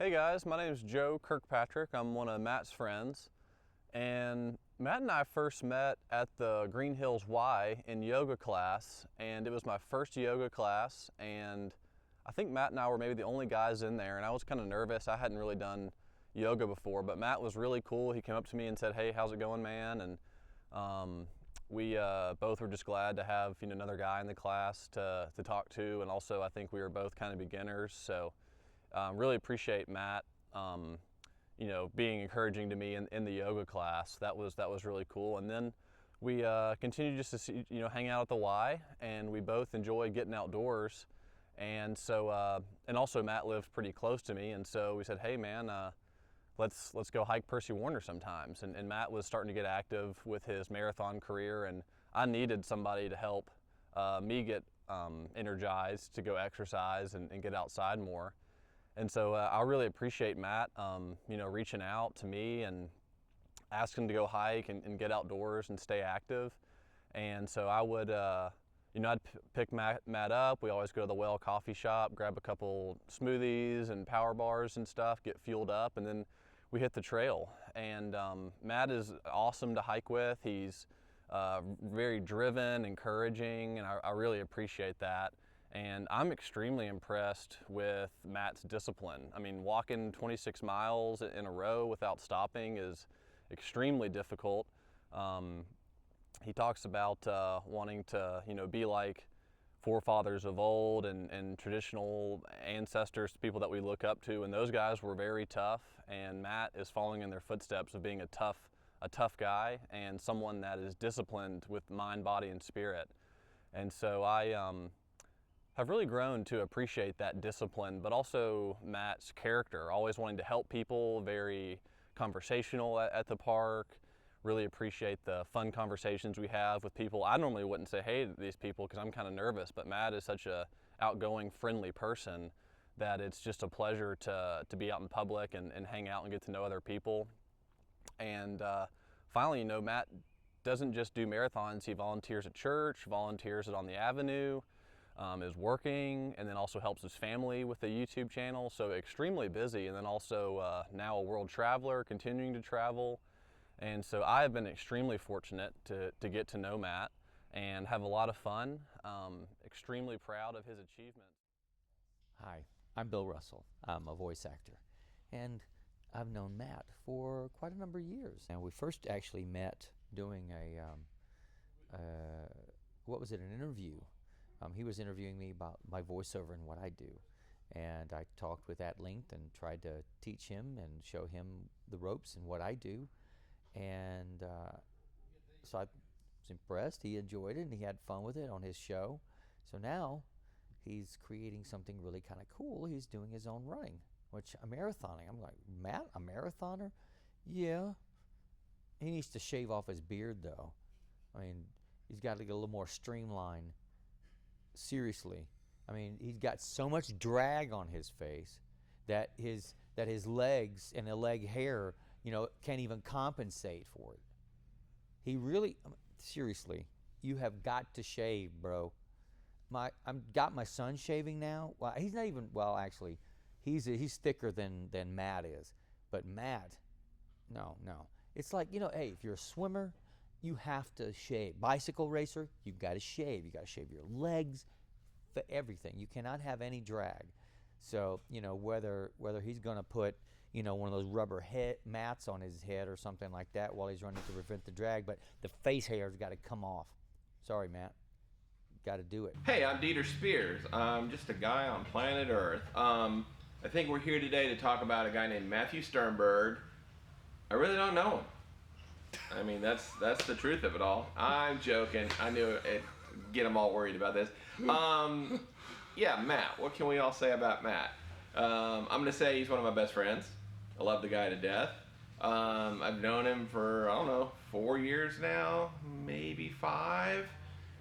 Hey guys, my name is Joe Kirkpatrick. I'm one of Matt's friends. And Matt and I first met at the Green Hills Y in yoga class, and it was my first yoga class, and I think Matt and I were maybe the only guys in there, and I was kind of nervous. I hadn't really done yoga before, but Matt was really cool. He came up to me and said, "Hey, how's it going, man?" And we both were just glad to have another guy in the class to talk to, and also I think we were both kind of beginners, so really appreciate Matt, being encouraging to me in the yoga class. That was really cool. And then we continued just to see, hang out at the Y, and we both enjoy getting outdoors. And so, and also Matt lived pretty close to me, and so we said, "Hey, man, let's go hike Percy Warner sometimes." And Matt was starting to get active with his marathon career, and I needed somebody to help me get energized to go exercise and get outside more. And so I really appreciate Matt, reaching out to me and asking to go hike and get outdoors and stay active. And so I would, I'd pick Matt up. We always go to the Well coffee shop, grab a couple smoothies and power bars and stuff, get fueled up, and then we hit the trail. And Matt is awesome to hike with. He's very driven, encouraging, and I really appreciate that. And I'm extremely impressed with Matt's discipline. I mean, walking 26 miles in a row without stopping is extremely difficult. He talks about wanting to, be like forefathers of old and traditional ancestors, people that we look up to, and those guys were very tough, and Matt is following in their footsteps of being a tough guy and someone that is disciplined with mind, body, and spirit. And so I've really grown to appreciate that discipline, but also Matt's character, always wanting to help people, very conversational at the park. Really appreciate the fun conversations we have with people. I normally wouldn't say hey to these people because I'm kind of nervous, but Matt is such a outgoing, friendly person that it's just a pleasure to be out in public and hang out and get to know other people. And finally, Matt doesn't just do marathons. He volunteers at church, volunteers on the Aveune, is working, and then also helps his family with the YouTube channel, so extremely busy, and then also now a world traveler, continuing to travel. And so I have been extremely fortunate to get to know Matt and have a lot of fun. Extremely proud of his achievements. Hi, I'm Bill Russell. I'm a voice actor, and I've known Matt for quite a number of years. And we first actually met doing an interview. He was interviewing me about my voiceover and what I do, and I talked with at length and tried to teach him and show him the ropes and what I do, and so I was impressed. He enjoyed it and he had fun with it on his show. So now he's creating something really kind of cool. He's doing his own running, which I'm marathoning. I'm like, Matt, a marathoner? Yeah. He needs to shave off his beard though. I mean, he's got to get a little more streamlined. Seriously, I mean, he's got so much drag on his face that his legs and the leg hair, can't even compensate for it. He really, seriously, you have got to shave, bro. I've got my son shaving now. Well, he's not even. Well, actually, he's thicker than Matt is. But Matt, no. It's like, hey, if you're a swimmer, you have to shave. Bicycle racer, you've got to shave. You got to shave your legs, everything. You cannot have any drag. So, whether he's going to put, one of those rubber mats on his head or something like that while he's running to prevent the drag, but the face hair's got to come off. Sorry, Matt. Got to do it. Hey, I'm Dieter Spears. I'm just a guy on planet Earth. I think we're here today to talk about a guy named Matthew Sternberg. I really don't know him. I mean, that's the truth of it all. I'm joking. I knew it. Get them all worried about this. Yeah, Matt. What can we all say about Matt? I'm going to say he's one of my best friends. I love the guy to death. I've known him for, 4 years now, maybe 5.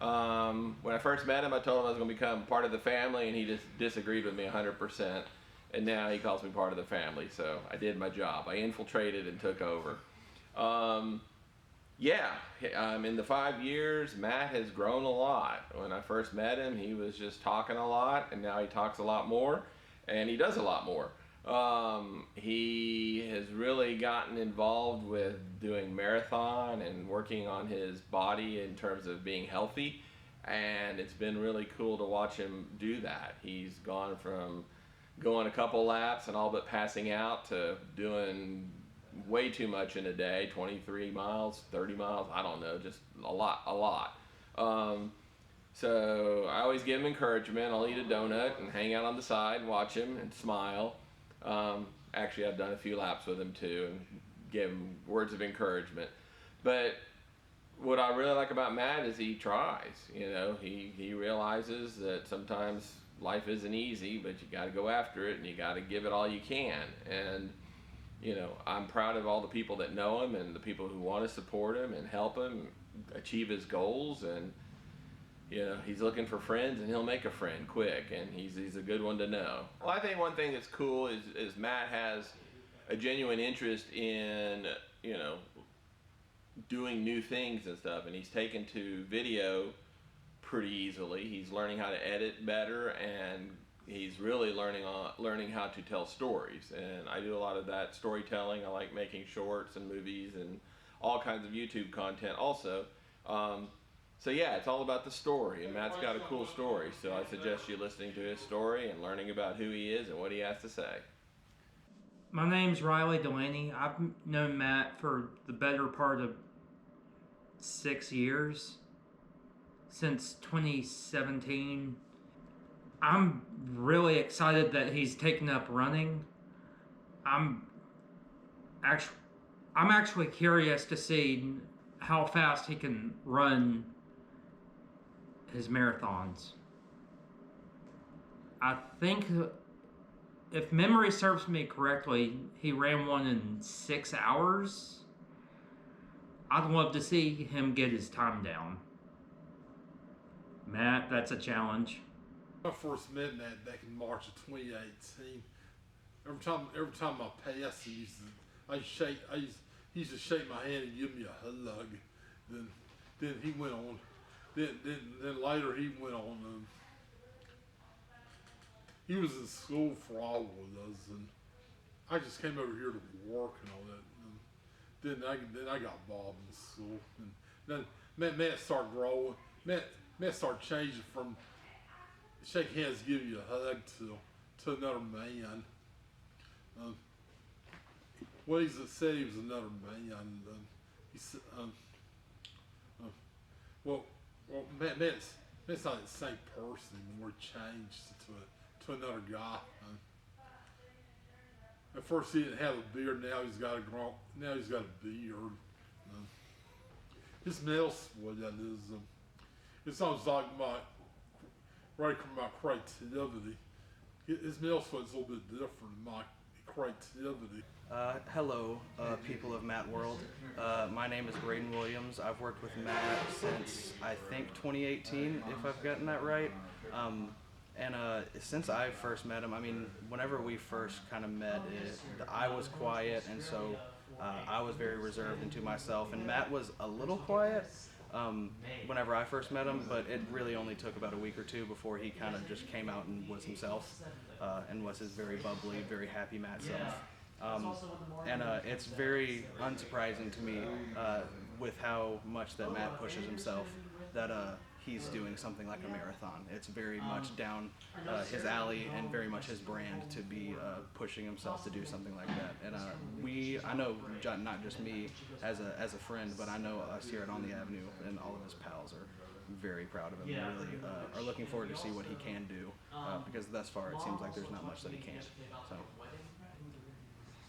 When I first met him, I told him I was going to become part of the family, and he just disagreed with me 100%. And now he calls me part of the family, so I did my job. I infiltrated and took over. In the 5 years, Matt has grown a lot. When I first met him, he was just talking a lot, and now he talks a lot more, and he does a lot more. He has really gotten involved with doing marathon and working on his body in terms of being healthy, and it's been really cool to watch him do that. He's gone from going a couple laps and all but passing out to doing way too much in a day, 23 miles, 30 miles, I don't know, just a lot. So I always give him encouragement. I'll eat a donut and hang out on the side and watch him and smile. Actually, I've done a few laps with him too and give him words of encouragement. But what I really like about Matt is he tries. You know, he realizes that sometimes life isn't easy, but you got to go after it and you got to give it all you can. And you know, I'm proud of all the people that know him and the people who want to support him and help him achieve his goals. And you know, he's looking for friends, and he'll make a friend quick, and he's a good one to know. Well, I think one thing that's cool is Matt has a genuine interest in, you know, doing new things and stuff, and he's taken to video pretty easily. He's learning how to edit better, and he's really learning how to tell stories. And I do a lot of that storytelling. I like making shorts and movies and all kinds of YouTube content also. So yeah, it's all about the story, and Matt's got a cool story, so I suggest you listening to his story and learning about who he is and what he has to say. My name's Riley Delaney. I've known Matt for the better part of 6 years, since 2017. I'm really excited that he's taken up running. I'm actually curious to see how fast he can run his marathons. I think, if memory serves me correctly, he ran one in 6 hours. I'd love to see him get his time down. Matt, that's a challenge. I first met Matt back in March of 2018. Every time I passed him, he used to shake my hand and give me a hug. Then he went on. Then later he went on. He was in school for all of us, and I just came over here to work and all that. And then I got involved in school, and then Matt started growing. Matt started changing from shake hands, give you a hug to another man. Well, he said he was another man. He said, well, Matt's not the same person anymore. He changed to another guy. At first he didn't have a beard. Now he's got a beard. His nails, what that is. It sounds like my creativity. His nail sweat's a little bit different than my creativity. Hello, people of Matt World. My name is Breaden Willams. I've worked with Matt since, I think, 2018, if I've gotten that right. And since I first met him, I mean, whenever we first kind of met, I was quiet, and so I was very reserved and to myself. And Matt was a little quiet whenever I first met him, but it really only took about a week or two before he kind of just came out and was himself, and was his very bubbly, very happy Matt self. And it's very unsurprising to me with how much that Matt pushes himself that he's doing something like a marathon. It's very much down his alley and very much his brand to be pushing himself to do something like that. And I know not just me as a friend, but I know us here at On the Avenue and all of his pals are very proud of him. Yeah. Really are looking forward to see what he can do because thus far it seems like there's not much that he can't. So.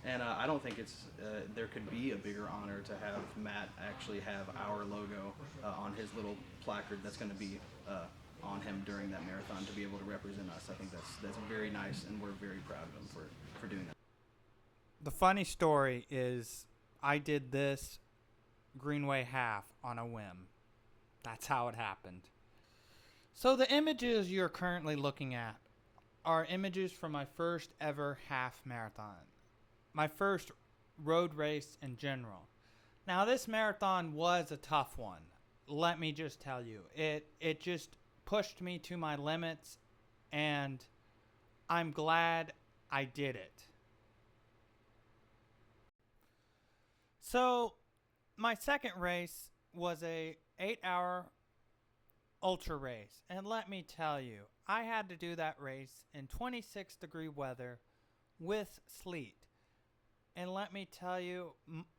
And I don't think there could be a bigger honor to have Matt actually have our logo on his little placard that's going to be on him during that marathon to be able to represent us. I think that's very nice, and we're very proud of him for doing that. The funny story is I did this Greenway half on a whim. That's how it happened. So the images you're currently looking at are images from my first ever half marathon. My first road race in general. Now, this marathon was a tough one. Let me just tell you. It just pushed me to my limits, and I'm glad I did it. So my second race was a 8-hour ultra race, and let me tell you, I had to do that race in 26-degree weather with sleet. And let me tell you,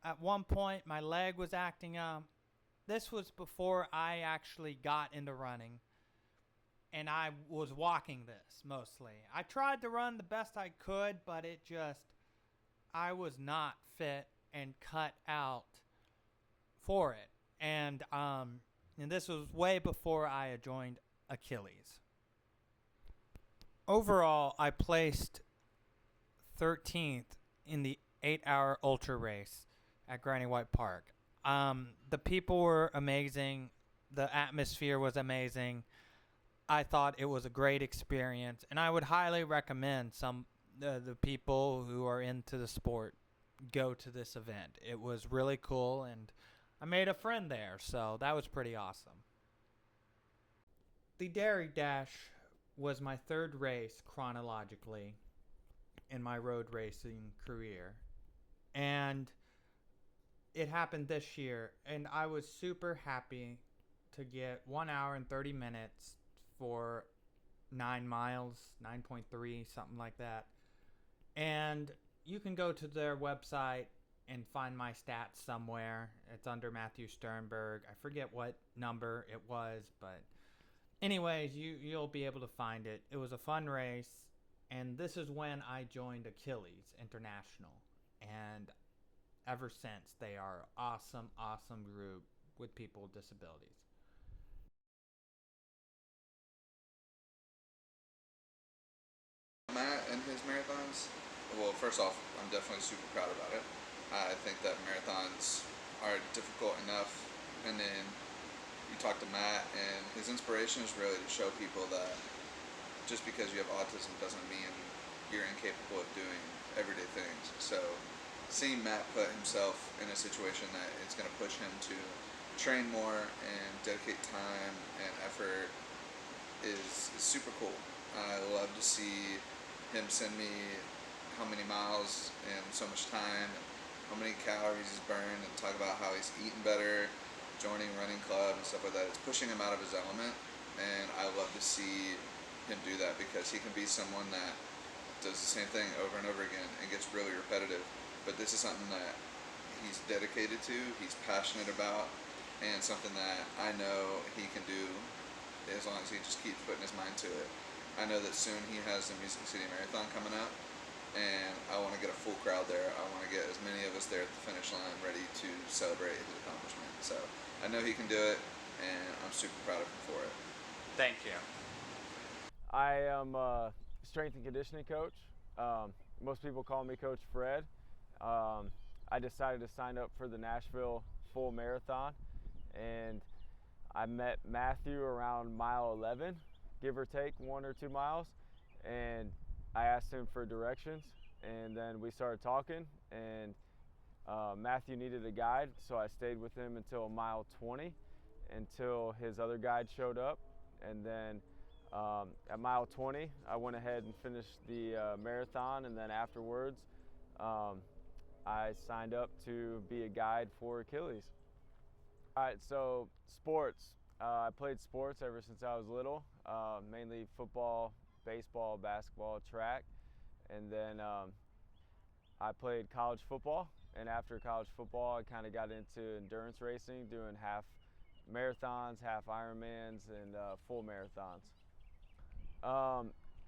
at one point my leg was acting up. This was before I actually got into running, and I was walking this mostly. I tried to run the best I could, but I was not fit and cut out for it. And this was way before I had joined Achilles. Overall, I placed 13th in the 8-hour ultra race at Granny White Park. The people were amazing. The atmosphere was amazing. I thought it was a great experience, and I would highly recommend the people who are into the sport go to this event. It was really cool, and I made a friend there, so that was pretty awesome. The Dairy Dash was my third race chronologically in my road racing career, and it happened this year, and I was super happy to get 1 hour and 30 minutes for 9 miles, 9.3, something like that. And you can go to their website and find my stats somewhere. It's under Matthew Sternberg. I forget what number it was, but anyways, you'll be able to find it. It was a fun race, and this is when I joined Achilles International. And ever since, they are an awesome group with people with disabilities. Matt and his marathons, well, first off, I'm definitely super proud about it. I think that marathons are difficult enough, and then you talk to Matt, and his inspiration is really to show people that just because you have autism doesn't mean you're incapable of doing everyday things. So seeing Matt put himself in a situation that it's going to push him to train more and dedicate time and effort is super cool. I love to see him send me how many miles in so much time, and how many calories he's burned, and talk about how he's eating better, joining running club and stuff like that. It's pushing him out of his element, and I love to see him do that because he can be someone that does the same thing over and over again and gets really repetitive. But this is something that he's dedicated to, he's passionate about, and something that I know he can do as long as he just keeps putting his mind to it. I know that soon he has the Music City Marathon coming up, and I want to get a full crowd there. I want to get as many of us there at the finish line ready to celebrate his accomplishment. So I know he can do it, and I'm super proud of him for it. Thank you. I am a strength and conditioning coach. Most people call me Coach Fred. I decided to sign up for the Nashville Full Marathon, and I met Matthew around mile 11, give or take 1 or 2 miles, and I asked him for directions, and then we started talking, and Matthew needed a guide, so I stayed with him until mile 20, until his other guide showed up, and then at mile 20, I went ahead and finished the marathon, and then afterwards, I signed up to be a guide for Achilles. All right, so sports. I played sports ever since I was little, mainly football, baseball, basketball, track, and then I played college football, and after college football, I kind of got into endurance racing, doing half marathons, half Ironmans, and full marathons.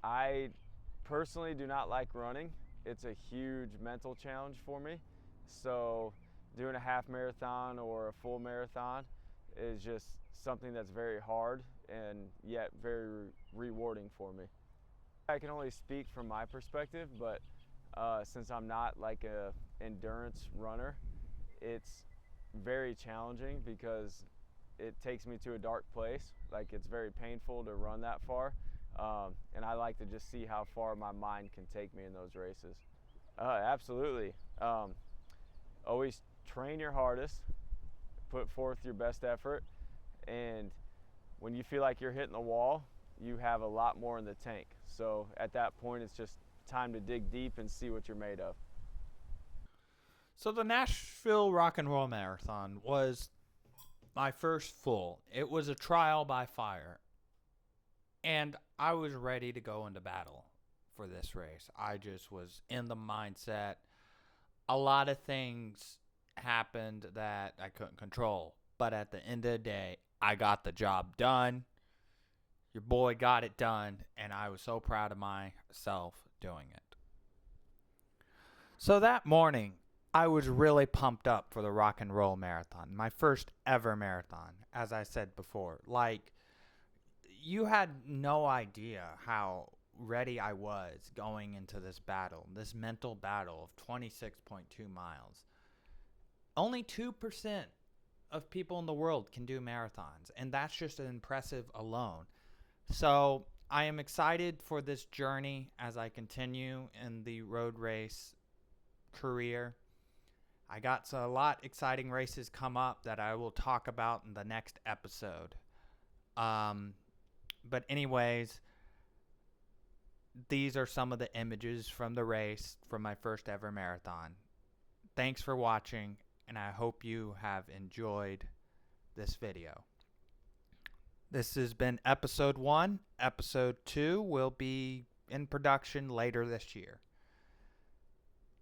I personally do not like running. It's a huge mental challenge for me, so doing a half marathon or a full marathon is just something that's very hard and yet very rewarding for me. I can only speak from my perspective, but since I'm not like a endurance runner, it's very challenging because it takes me to a dark place. Like, it's very painful to run that far, and I like to just see how far my mind can take me in those races. Absolutely. Always train your hardest, put forth your best effort, and when you feel like you're hitting the wall, you have a lot more in the tank. So at that point, it's just time to dig deep and see what you're made of. So the Nashville Rock and Roll Marathon was my first full. It was a trial by fire. And I was ready to go into battle for this race. I just was in the mindset. A lot of things happened that I couldn't control. But at the end of the day, I got the job done. Your boy got it done. And I was so proud of myself doing it. So that morning, I was really pumped up for the Rock and Roll Marathon. My first ever marathon, as I said before. Like, you had no idea how ready I was going into this battle, this mental battle of 26.2 miles. Only 2% of people in the world can do marathons, and that's just impressive alone. So I am excited for this journey as I continue in the road race career. I got a lot exciting races come up that I will talk about in the next episode. But anyways, these are some of the images from the race from my first ever marathon. Thanks for watching, and I hope you have enjoyed this video. This has been episode 1. Episode 2 will be in production later this year.